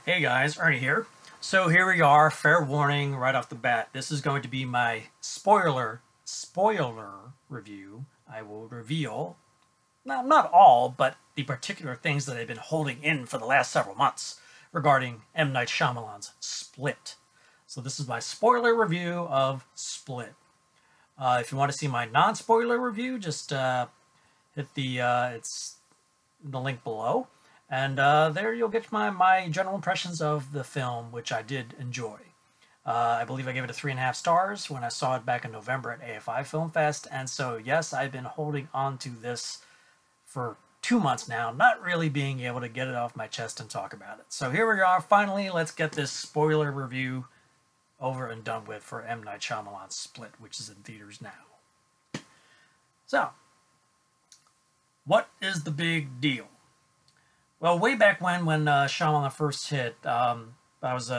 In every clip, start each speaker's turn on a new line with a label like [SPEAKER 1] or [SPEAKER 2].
[SPEAKER 1] Hey guys, Ernie here. So here we are, fair warning right off the bat. This is going to be my spoiler review. I will reveal, not all, but the particular things that I've been holding in for the last several months regarding M. Night Shyamalan's Split. So this is my spoiler review of Split. If you want to see my non-spoiler review, just hit it's the link below. And there you'll get my general impressions of the film, which I did enjoy. I believe I gave it a 3.5 stars when I saw it back in November at AFI Film Fest. And so, yes, I've been holding on to this for 2 months now, not really being able to get it off my chest and talk about it. So here we are, finally, let's get this spoiler review over and done with for M. Night Shyamalan's Split, which is in theaters now. So, what is the big deal? Well, way back when Shyamalan first hit, I was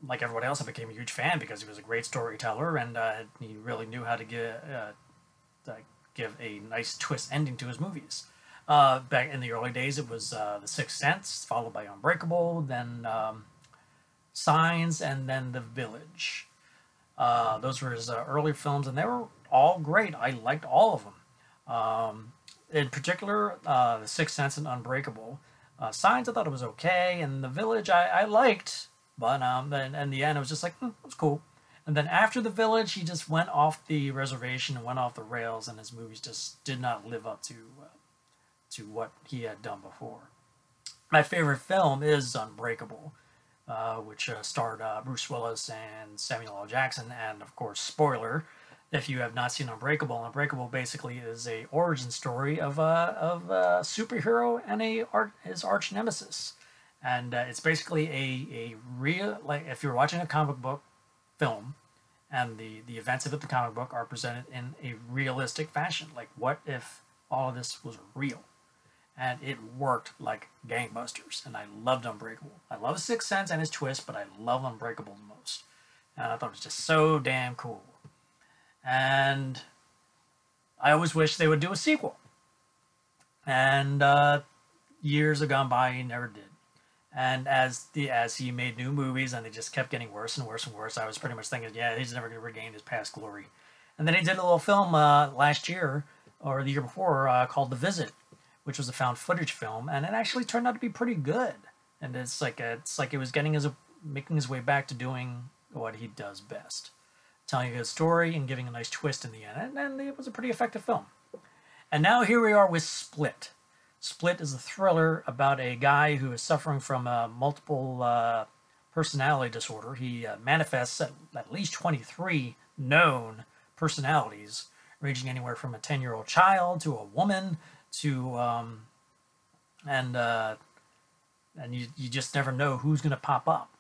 [SPEAKER 1] like everyone else, I became a huge fan because he was a great storyteller and he really knew how to give a nice twist ending to his movies. Back in the early days, it was The Sixth Sense, followed by Unbreakable, then Signs, and then The Village. Those were his early films, and they were all great. I liked all of them. In particular, The Sixth Sense and Unbreakable. Signs I thought it was okay, and The Village I liked, but then in the end it was just like, it was cool. And then after The Village, he just went off the reservation and went off the rails, and his movies just did not live up to what he had done before. My favorite film is Unbreakable, which starred Bruce Willis and Samuel L. Jackson, and of course, spoiler, if you have not seen Unbreakable, Unbreakable basically is a origin story of a superhero and his arch nemesis, and it's basically a real, like, if you're watching a comic book film, and the events of the comic book are presented in a realistic fashion. Like, what if all of this was real? And it worked like gangbusters, and I loved Unbreakable. I love The Sixth Sense and his twist, but I love Unbreakable the most, and I thought it was just so damn cool. And I always wish they would do a sequel. And years have gone by, he never did. And as he made new movies and they just kept getting worse and worse and worse, I was pretty much thinking, yeah, he's never going to regain his past glory. And then he did a little film last year or the year before called The Visit, which was a found footage film, and it actually turned out to be pretty good. And it's like it was making his way back to doing what he does best. Telling a good story and giving a nice twist in the end, and it was a pretty effective film. And now here we are with Split. Split is a thriller about a guy who is suffering from multiple personality disorder. He manifests at least 23 known personalities, ranging anywhere from a 10-year-old child to a woman to and you just never know who's going to pop up.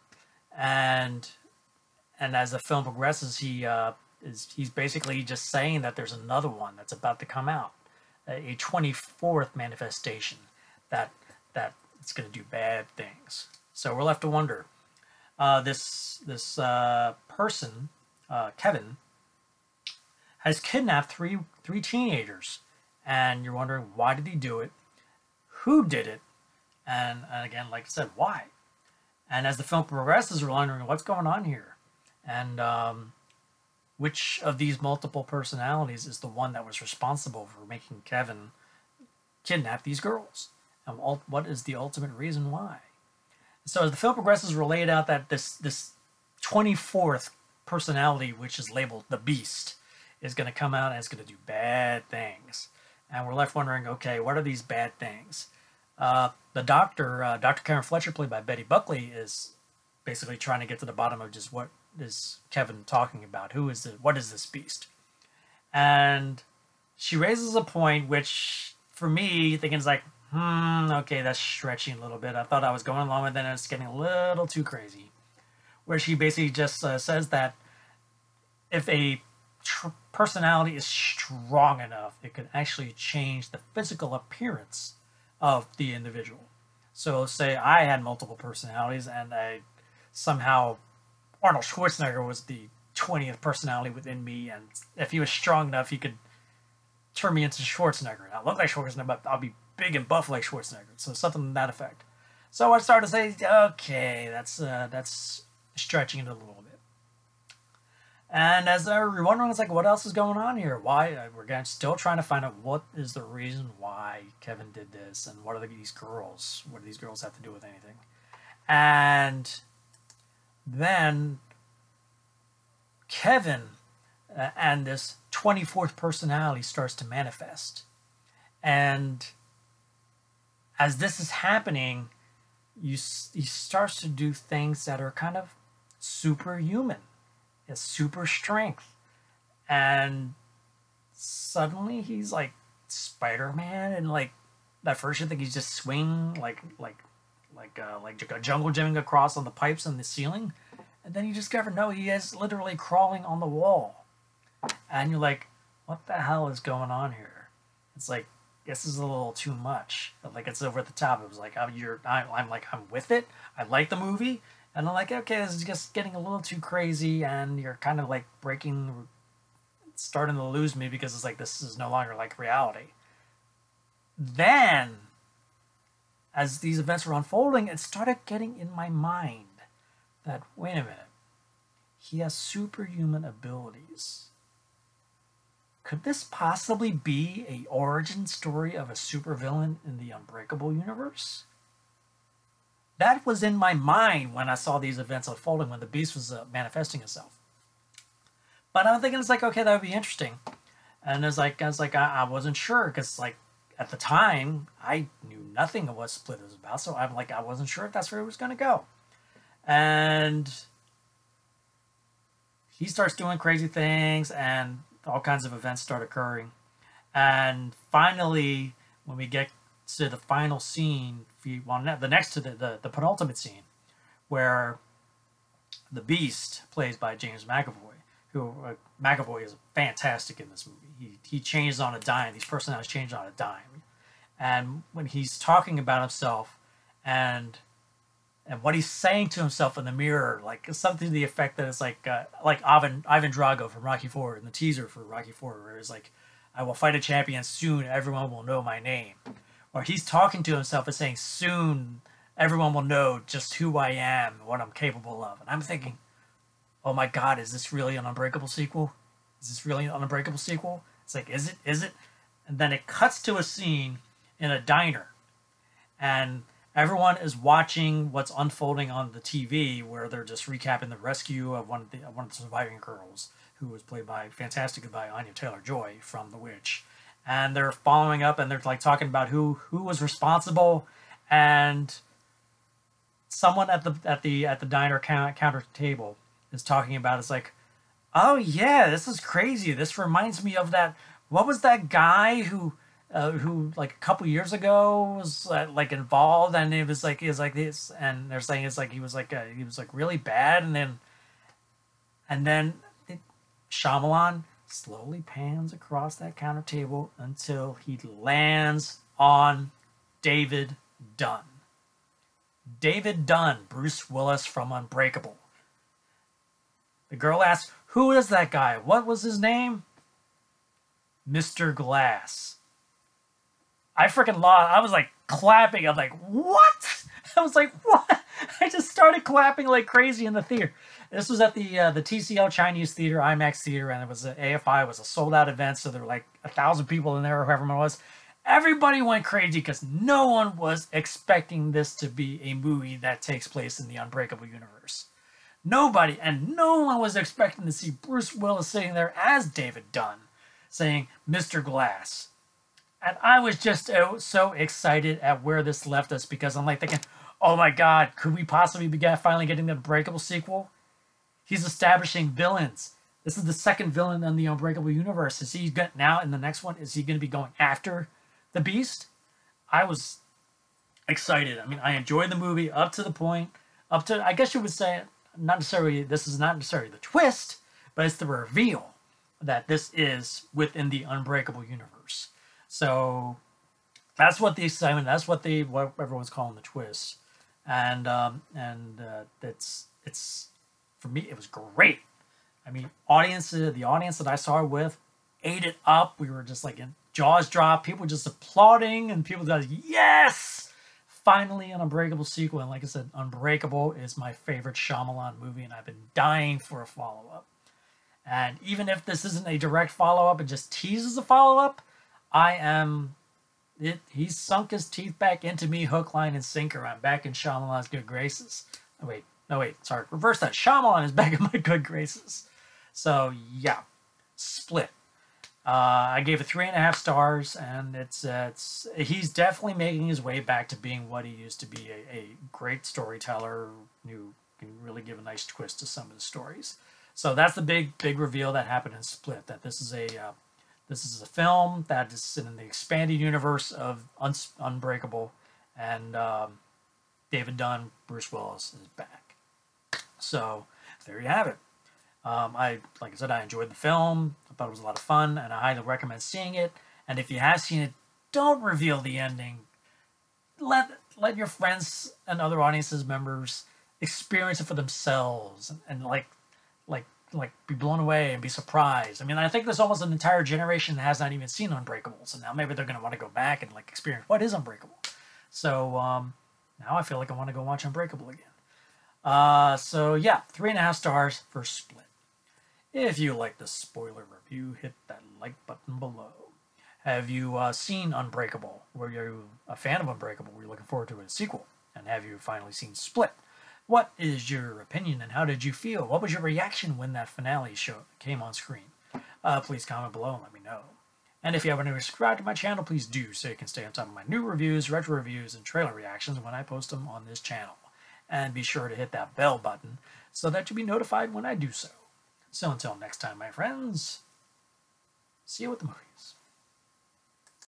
[SPEAKER 1] And as the film progresses, he's basically just saying that there's another one that's about to come out, a 24th manifestation that it's going to do bad things. So we're left to wonder. This person, Kevin, has kidnapped three teenagers, and you're wondering, why did he do it? Who did it? And again, like I said, why? And as the film progresses, we're wondering what's going on here. And which of these multiple personalities is the one that was responsible for making Kevin kidnap these girls? And what is the ultimate reason why? So as the film progresses, we're laid out that this 24th personality, which is labeled the Beast, is going to come out and it's going to do bad things. And we're left wondering, okay, what are these bad things? The doctor, Dr. Karen Fletcher, played by Betty Buckley, is basically trying to get to the bottom of just what is Kevin talking about? What is this beast? And she raises a point which, for me, thinking is like, okay, that's stretching a little bit. I thought I was going along with it, and it's getting a little too crazy. Where she basically just says that if a personality is strong enough, it can actually change the physical appearance of the individual. So say I had multiple personalities, and somehow Arnold Schwarzenegger was the 20th personality within me, and if he was strong enough, he could turn me into Schwarzenegger. And I look like Schwarzenegger, but I'll be big and buff like Schwarzenegger. So something to that effect. So I started to say, okay, that's stretching it a little bit. And as we're wondering, it's like, what else is going on here? Why we're still trying to find out what is the reason why Kevin did this, and what are these girls? What do these girls have to do with anything? And then Kevin and this 24th personality starts to manifest, and as this is happening, he starts to do things that are kind of superhuman. His super strength, and suddenly he's like Spider-Man, and like at first you think he's just swinging like a jungle gymming across on the pipes in the ceiling, and then you discover no, he is literally crawling on the wall, and you're like, what the hell is going on here? It's like, this is a little too much. Like, it's over the top. It was like, I'm with it. I like the movie. And I'm like, okay, this is just getting a little too crazy, and you're kind of like starting to lose me, because it's like, this is no longer like reality. Then, as these events were unfolding, it started getting in my mind that, wait a minute, he has superhuman abilities. Could this possibly be an origin story of a supervillain in the Unbreakable universe? That was in my mind when I saw these events unfolding, when the Beast was manifesting itself. But I'm thinking, it's like, okay, that would be interesting. And I wasn't sure, because like at the time I knew nothing of what Split was about, so I'm like, I wasn't sure if that's where it was going to go. And he starts doing crazy things, and all kinds of events start occurring. And finally, when we get to the final scene, the next to the penultimate scene, where the Beast, played by James McAvoy, who McAvoy is fantastic in this movie. He changes on a dime. These personalities change on a dime. And when he's talking about himself, and what he's saying to himself in the mirror, like something to the effect that it's like Ivan Drago from Rocky IV in the teaser for Rocky IV, where it's like, I will fight a champion soon, everyone will know my name. Or he's talking to himself and saying, soon everyone will know just who I am and what I'm capable of. And I'm thinking, oh my God, is this really an Unbreakable sequel? Is this really an Unbreakable sequel? It's like, is it? And then it cuts to a scene in a diner, and everyone is watching what's unfolding on the TV, where they're just recapping the rescue of one of the surviving girls, who was played fantastically by Anya Taylor-Joy from The Witch. And they're following up, and they're like talking about who was responsible, and someone at the diner counter table is talking about, it's like, oh yeah, this is crazy. This reminds me of that. What was that guy who like a couple years ago was like involved, and it was like this, and they're saying it's like he was like really bad, and then Shyamalan slowly pans across that counter table until he lands on David Dunn. David Dunn, Bruce Willis from Unbreakable. The girl asks, who is that guy? What was his name? Mr. Glass. I freaking lost. I was like clapping. I'm like, what? I was like, what? I just started clapping like crazy in the theater. This was at the TCL Chinese Theater, IMAX Theater, and it was AFI. It was a sold out event, so there were like 1,000 people in there, or however many it was. Everybody went crazy because no one was expecting this to be a movie that takes place in the Unbreakable universe. Nobody, and no one was expecting to see Bruce Willis sitting there as David Dunn, saying Mr. Glass. And I was just so excited at where this left us, because I'm like thinking, oh my God, could we possibly be finally getting the Unbreakable sequel? He's establishing villains. This is the second villain in the Unbreakable universe. Is he now in the next one? Is he going to be going after the Beast? I was excited. I mean, I enjoyed the movie up to, I guess you would say, this is not necessarily the twist, but it's the reveal that this is within the Unbreakable universe. So that's what the excitement, that's what everyone's calling the twist. And it's for me, it was great. I mean, the audience that I saw it with ate it up. We were just like in jaws dropped. People just applauding, and people just, yes, finally an Unbreakable sequel. And like I said, Unbreakable is my favorite Shyamalan movie, and I've been dying for a follow-up. And even if this isn't a direct follow-up, it just teases a follow-up, he's sunk his teeth back into me, hook, line, and sinker. I'm back in Shyamalan's good graces. Oh, wait, no, wait, sorry, reverse that. Shyamalan is back in my good graces. So, yeah, Split. I gave it 3.5 stars, and he's definitely making his way back to being what he used to be, a great storyteller who can really give a nice twist to some of the stories. So that's the big reveal that happened in Split, that this is a film that is in the expanded universe of Unbreakable, and David Dunn, Bruce Willis is back. So there you have it. Like I said, I enjoyed the film. I thought it was a lot of fun, and I highly recommend seeing it. And if you have seen it, don't reveal the ending. Let your friends and other audiences members experience it for themselves, and like be blown away and be surprised. I mean, I think there's almost an entire generation that has not even seen Unbreakable, so now maybe they're going to want to go back and like experience what is Unbreakable. So now I feel like I want to go watch Unbreakable again. So yeah, 3.5 stars for Split. If you like the spoiler review, hit that like button below. Have you seen Unbreakable? Were you a fan of Unbreakable? Were you looking forward to a sequel? And have you finally seen Split? What is your opinion, and how did you feel? What was your reaction when that finale came on screen? Please comment below and let me know. And if you haven't already subscribed to my channel, please do, so you can stay on top of my new reviews, retro reviews, and trailer reactions when I post them on this channel. And be sure to hit that bell button so that you'll be notified when I do so. So until next time, my friends, see you with the movie.